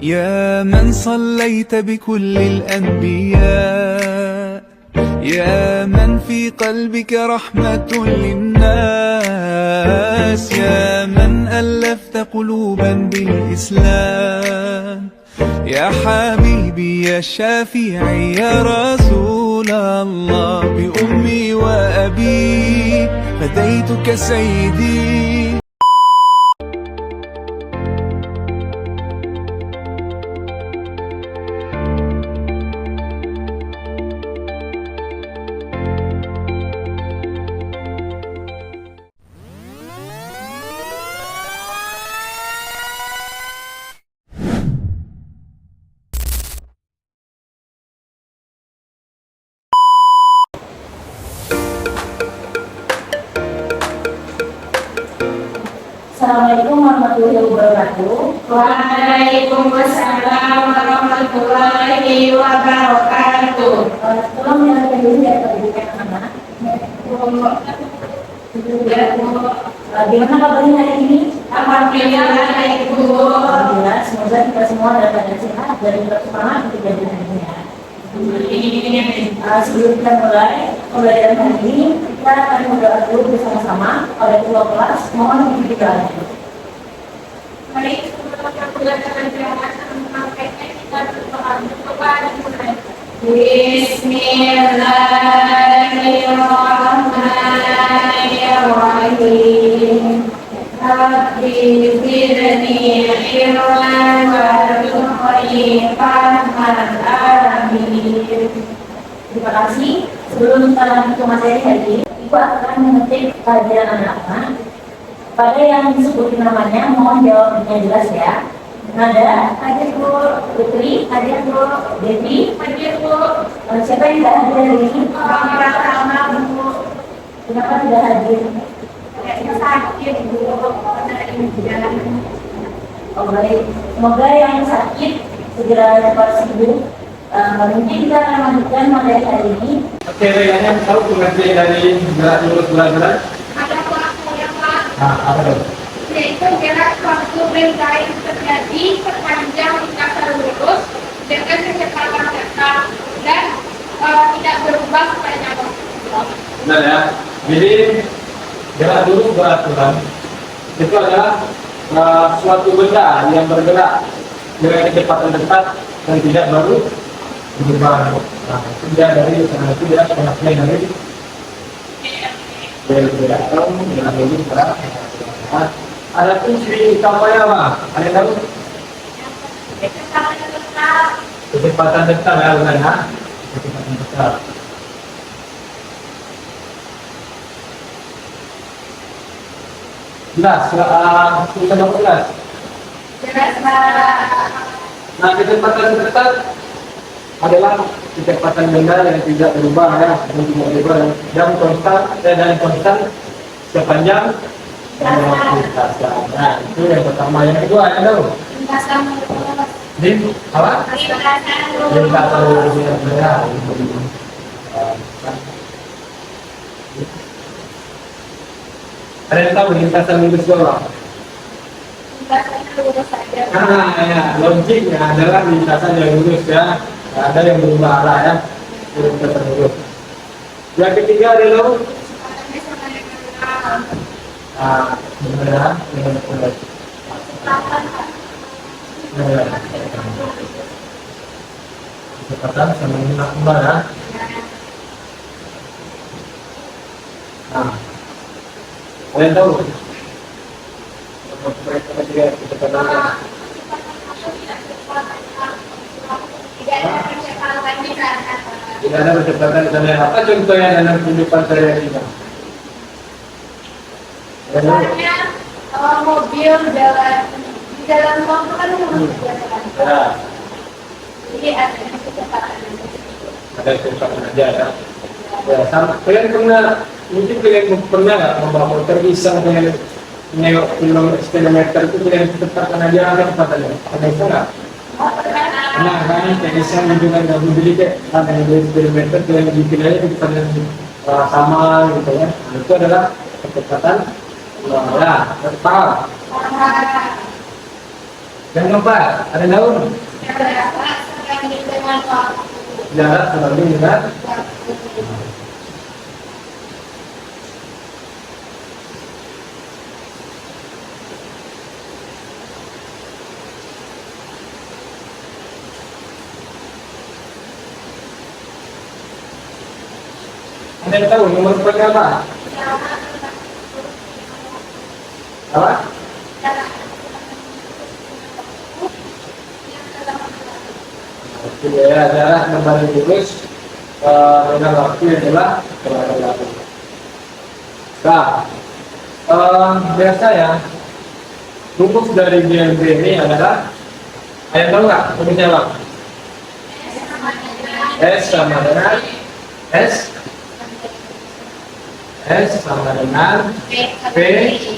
يا من صليت بكل الأنبياء، يا من في قلبك رحمة للناس، يا من ألفت قلوبا بالإسلام، يا حبيبي يا شافعي يا رسول الله، بأمي وأبي فديتك سيدي. Assalamualaikum warahmatullahi wabarakatuh. Waalaikumsalam warahmatullahi wabarakatuh. Tolong mendengarkan dulu ya pendidikan anak. Gimana kabarnya hari ini? Alhamdulillah baik, Bu. Alhamdulillah, semoga kita semua dalam keadaan sehat dan bersemangat untuk belajar hari ini ya. Sebelum kita mulai pembelajaran hari ini, kita akan berdoa dulu bersama-sama oleh ketua kelas. Mohon diperhatikan. Mari kita belajar kita berdoa kepada Tuhan. Bismillahirrahmanirrahim. Rabbi zidni ilman warzuqni fahman amin. Terima kasih. Sebelum kita lanjut ke materi hari ini, Ibu akan mengetik pelajaran anak-anak. Pada yang disebutin namanya, mohon jawabnya jelas ya. Nada, Hadir, Bu. Putri, Hadir, Bu. Devi. Hadir, Bu. Siapa yang tidak hadir hari ini? Orang pertama, Bu. Kenapa tidak hadir? Kayaknya sakit, Bu. Karena ini jalan. Oh baik, semoga yang sakit segera dapat sembuh. Mungkin kita akan lanjutkan materi hari ini. Oke, kayaknya tahu pengertian dari gerak lurus belah-belah. Ada pelaku yang Pak, Nah, apa tuh? yaitu gerak waktu benda yang terjadi sepanjang lintasan lurus dengan kecepatan tetap dan tidak berubah sepanjang waktu. Benar ya. Jadi gerak lurus beraturan itu adalah suatu benda yang bergerak dengan kecepatan tetap dan tidak baru berubah. Nah, itu dia dari itu dia pengertian dari gerak lurus beraturan. Ada pun Sri Kapayama, ada yang tahu? Kecepatan tetap. Kecepatan tetap ya, benar ya? Kecepatan tetap. Jelas, kita dapat jelas. Jelas, Pak. Nah, kecepatan tetap adalah kecepatan benda yang tidak berubah ya, yang tidak berubah dan konstan sepanjang lintasan. Nah, itu yang pertama. Yang kedua, ada tahu? Lintasan lurus. Di apa? Lintasan lurus. Lintasan lurus yang bergerak. Ada yang tahu lintasan lurus bawah? Lintasan lurus saja. Nah, ya, logiknya adalah lintasan yang lurus ya. Nggak ada yang berubah arah ya. Lintasan lurus. Yang ketiga adalah benar dengan benar. Kecepatan sama dengan kembar ya. Nah, kalian tahu? Kecepatan tidak ada kecepatan dan apa contohnya dalam kehidupan sehari-hari? Misalnya mobil jalan di jalan tol itu kan harus jalan. Ya, Jadi ada kecepatan. ada kecepatan aja ya. Ya, sama. Kalian pernah nggak membawa motor iseng dengan nengok kilometer itu kalian kecepatan aja ada kecepatannya? Ada itu nggak? Nah, kan kayak iseng juga nggak beli kayak ada kilometer kalian bikin aja kecepatan sama gitu ya. Nah, itu adalah kecepatan ya, tetap. Yang keempat, ada daun. Jarak sebanding dengan waktu. Jarak sebanding dengan ada yang tahu nomor berapa? Apa? Oke ya, jarak membanding lurus dengan waktu adalah berapa? Nah, biasa ya, rumus dari BMB ini adalah, ada tahu nggak rumusnya apa? S sama dengan S sama dengan P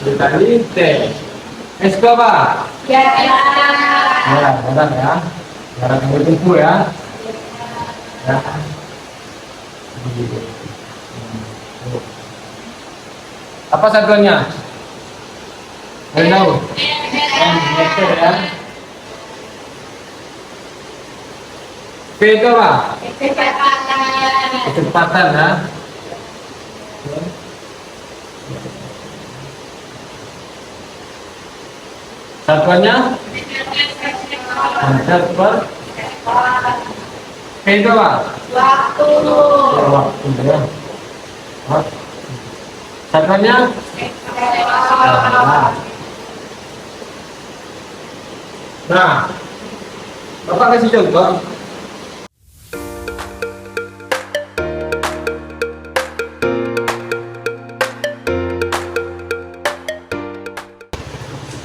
dikali T. S itu apa? Jarak. Ya, jarak ya. Jarak yang bertempuh ya. Ya. Apa satuannya? Ada tahu? Meter ya. P itu apa? Kecepatan ya. Satuannya meter per P itu apa? Waktu. Waktu ya. Satuannya nah, Bapak kasih contoh.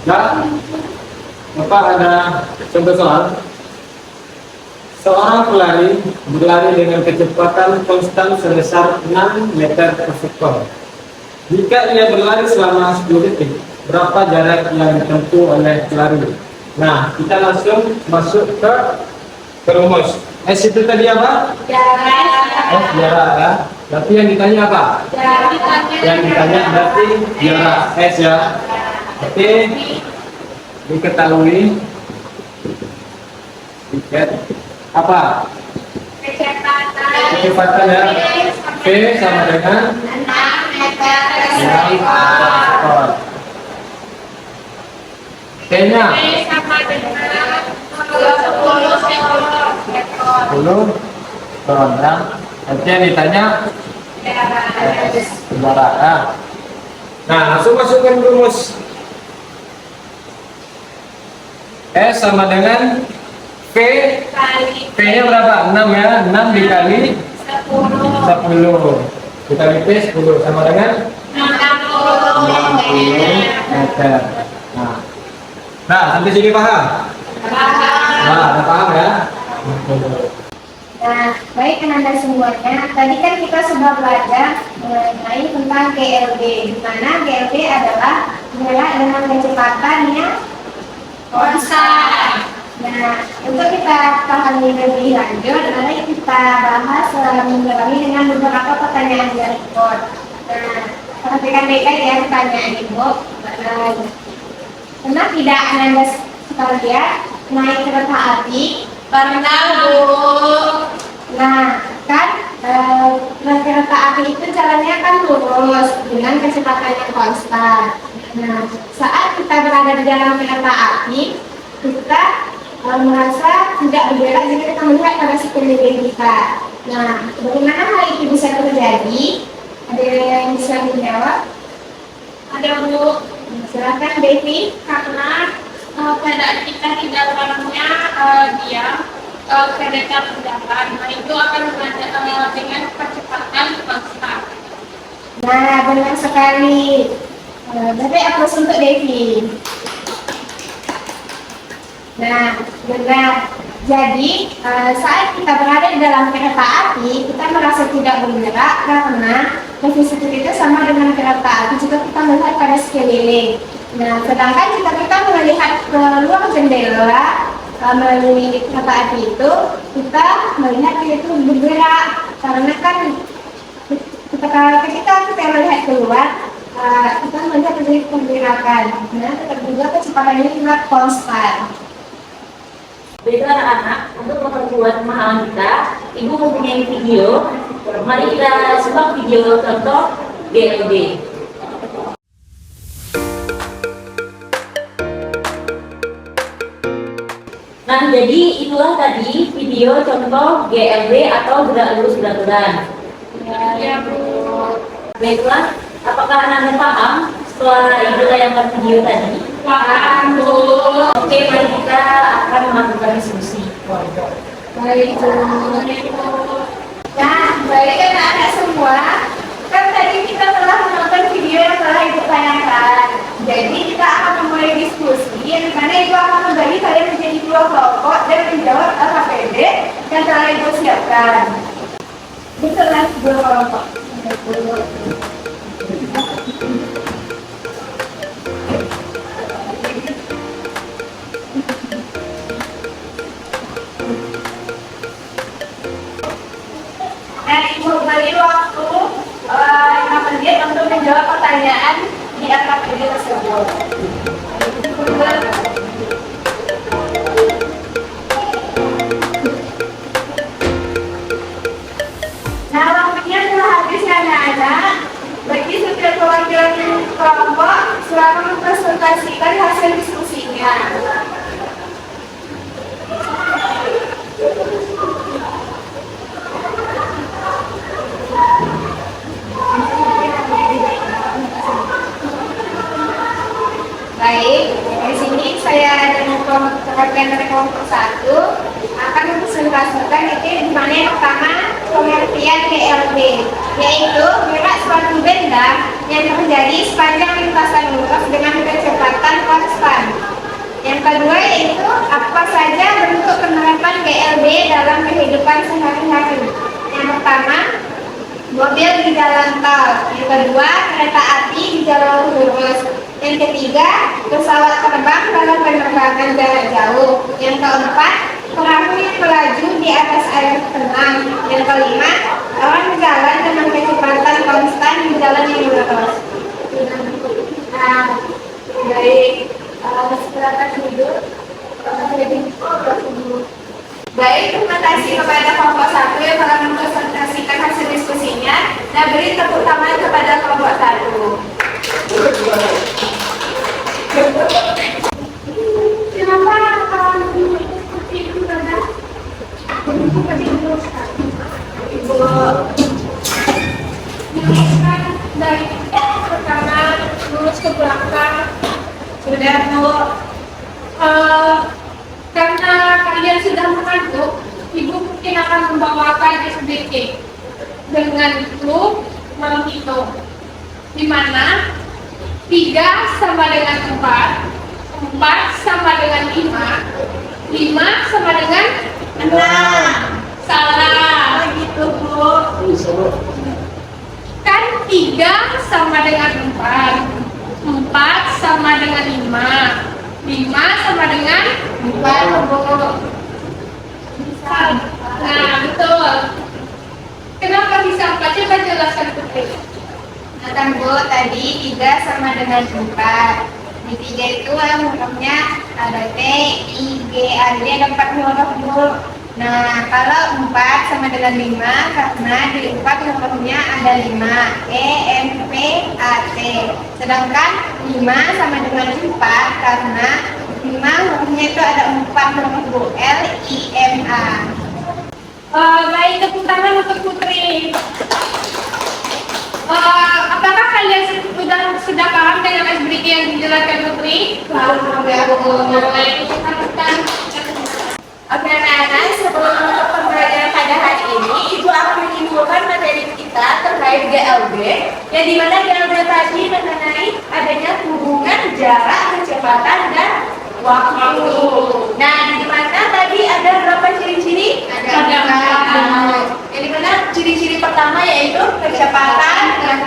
Nah, Bapak ada contoh soal. Seorang pelari berlari dengan kecepatan konstan sebesar 6 meter per sekon. Jika ia berlari selama 10 detik, berapa jarak yang ditempuh oleh pelari? Nah, kita langsung masuk ke rumus. S itu tadi apa? Jarak. S jarak ya. Berarti yang ditanya apa? Jarak. Yang ditanya berarti jarak S ya. Berarti diketahui tiket apa? Kecepatan ya. P sama dengan 6 meter per 6 sekon. T-nya P sama dengan 10 sekon. 10 ton ya. Nanti yang ditanya jarak ya. Nah, langsung masukkan rumus. S sama dengan P. P-nya berapa? 6 ya. 6 dikali 10. Dikali P 10 sama dengan 60 meter. Nah, sampai sini paham? Nah, udah paham ya? Nah, baik Ananda semuanya. Tadi kan kita sudah belajar mengenai tentang GLB, di mana GLB adalah gerak dengan kecepatan yang Konstan. Nah, untuk kita pahami lebih lanjut, mari kita bahas mengulangi dengan beberapa pertanyaan berikut. Nah, perhatikan baik-baik ya pertanyaan Ibu. Pernah tidak Ananda sekalian naik kereta api? Pernah, Bu. Nah, kan kereta api itu jalannya kan lurus dengan kecepatan yang konstan. Nah, saat kita berada di dalam kereta api, kita merasa tidak bergerak jika kita melihat pada sekeliling kita. Nah, bagaimana hal itu bisa terjadi? Ada yang bisa menjawab? Ada, Bu. Silakan, Devi. Karena keadaan kita di dalamnya diam, kereta berjalan. Nah, itu akan dengan kecepatan konstan. Nah, benar sekali. Berarti aplaus untuk Devi. Nah, benar. Jadi, saat kita berada di dalam kereta api, kita merasa tidak bergerak karena posisi kita sama dengan kereta api jika kita melihat pada sekeliling. Nah, sedangkan jika kita melihat keluar jendela melalui kereta api itu, kita melihat itu bergerak karena kan ketika kita melihat keluar, kita melihat dari pergerakan. Nah, tetap juga kecepatannya juga konstan. Baiklah anak-anak, untuk memperkuat pemahaman kita, Ibu mempunyai video. Mari kita simak video contoh GLB. Nah, jadi itulah tadi video contoh GLB atau gerak lurus belaturan. Ya, Bu. Baiklah, apakah anak-anak paham setelah Ibu tayangkan video tadi? Paham, Bu. Oke, mari kita akan melakukan diskusi kelompok. Baik, Bu. Nah, baik anak-anak semua, kan tadi kita telah menonton video yang telah Ibu tayangkan. Jadi kita akan memulai diskusi yang mana Ibu akan membagi kalian menjadi dua kelompok dan menjawab LKPD yang telah Ibu siapkan. Itulah dua kelompok. Nah, Ibu beri waktu 5 menit untuk menjawab pertanyaan di LKPD tersebut. Nah, waktunya telah habis ya anak-anak. Bagi setiap perwakilan kelompok, silakan mempresentasikan hasil diskusinya. Baik, di sini saya dengan perwakilan dari kelompok 1 akan mempresentasikan itu di mana yang pertama pengertian GLB, yaitu gerak suatu benda yang terjadi sepanjang lintasan lurus dengan kecepatan konstan. Yang kedua yaitu apa saja bentuk penerapan GLB dalam kehidupan sehari-hari. Yang pertama, mobil di jalan tol. Yang kedua, kereta api di jalur lurus. Yang ketiga, pesawat terbang dalam penerbangan jarak jauh. Yang keempat, perahu yang melaju di atas air tenang. Yang kelima, orang berjalan dengan kecepatan konstan di jalan yang lurus. Nah, baik, silakan duduk. Baik, terima kasih kepada kelompok 1 yang telah mempresentasikan hasil diskusinya. Nah, beri tepuk tangan kepada kelompok 1. Kenapa seperti itu, Nana? Ibu, Luruskan dari ke kanan, lurus ke belakang. sudah Bu. Karena kalian sudah mengantuk, Ibu mungkin akan membawakan SBK dengan grup menghitung, di mana 3 sama dengan 4, 4 sama dengan 5, 5 sama dengan 6. Salah. Begitu Bu. Kan 3 sama dengan 4, 4 sama dengan 5, 5 sama dengan 4 Bu. Nah, betul. Kenapa bisa 4? Coba jelaskan Putri. Nah kan Bu, tadi 3 sama dengan 4. Di 3 itu hurufnya ada T, I, G, A. Jadi ada 4 huruf Bu. Nah, kalau 4 sama dengan 5, karena di 4 hurufnya ada 5, E, M, P, A, T. Sedangkan 5 sama dengan 4, karena 5 hurufnya itu ada 4 huruf Bu, L, I, M, A. Baik, tepuk tangan untuk Putri. Apakah kalian sudah paham dengan SBK yang dijelaskan Putri? Oke anak-anak, sebelum menutup pembelajaran pada hari ini, Ibu akan menyimpulkan materi kita terkait GLB, yang dimana GLB tadi mengenai adanya hubungan jarak, kecepatan, dan waktu. Nah, di mana tadi ada berapa ciri-ciri? Ada 4. Yang dimana ciri-ciri pertama yaitu kecepatan yang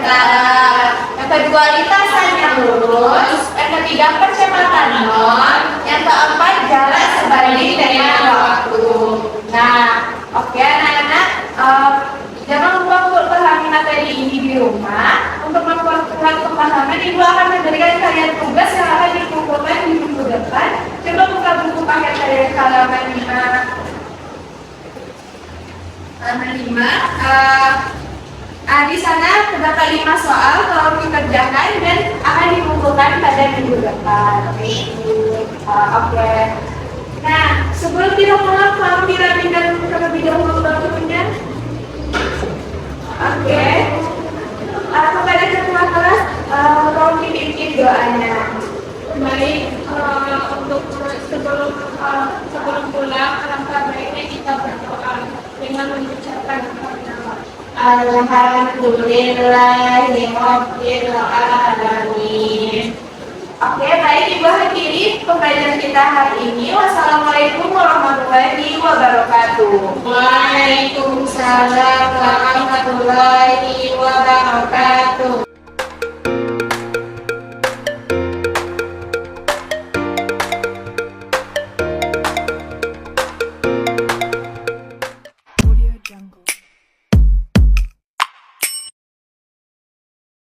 yang kedua lintasan yang lurus, yang ketiga percepatan nol, yang keempat jarak sebanding dengan waktu. Nah, oke anak-anak, jangan lupa untuk pahami materi ini di rumah. Untuk memperkuat pemahaman, Ibu akan memberikan kalian tugas yang akan dikumpulkan di minggu depan. Coba buka buku paket kalian halaman 5 5 soal tolong dikerjakan dan akan dikumpulkan pada minggu depan. Oke. Nah, sebelum kita mulai, tolong dirapikan terlebih dahulu dokumennya. Oke. Kepada ketua kelas, tolong dipimpin doanya. Baik, untuk sebelum pulang, alangkah baiknya kita berdoa dengan mengucapkan hamdalah. Alhamdulillahirabbil alamin. Oke, baik Ibu hadirin, pembelajaran kita hari ini. Wassalamualaikum warahmatullahi wabarakatuh. Waalaikumsalam warahmatullahi wabarakatuh. Audio Jungle.